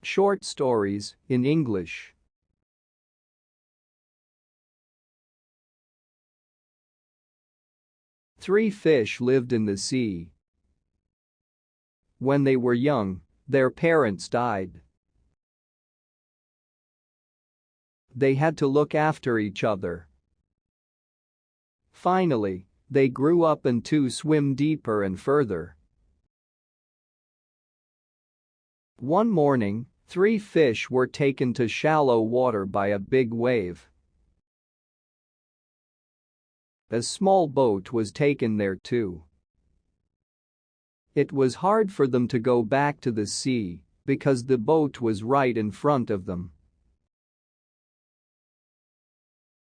Short stories in English. Three fish lived in the sea. When they were young, their parents died. They had to look after each other. Finally, they grew up and to swim deeper and further. One morning, three fish were taken to shallow water by a big wave. A small boat was taken there too. It was hard for them to go back to the sea because the boat was right in front of them.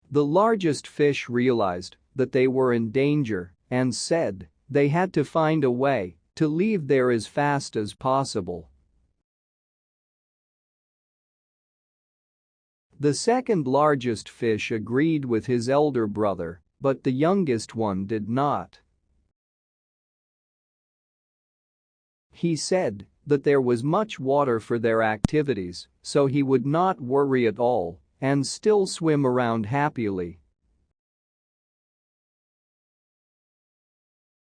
The largest fish realized that they were in danger and said they had to find a way to leave there as fast as possible. The second largest fish agreed with his elder brother, but the youngest one did not. He said that there was much water for their activities, so he would not worry at all and still swim around happily.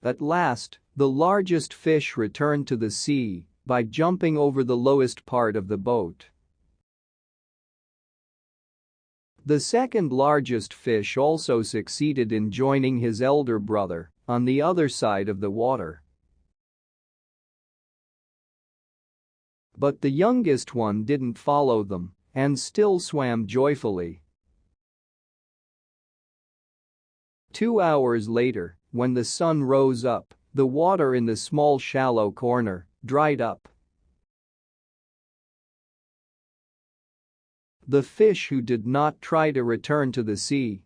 At last, the largest fish returned to the sea by jumping over the lowest part of the boat. The second largest fish also succeeded in joining his elder brother on the other side of the water. But the youngest one didn't follow them and still swam joyfully. 2 hours later, when the sun rose up, the water in the small shallow corner dried up. The fish who did not try to return to the sea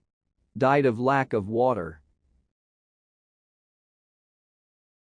died of lack of water.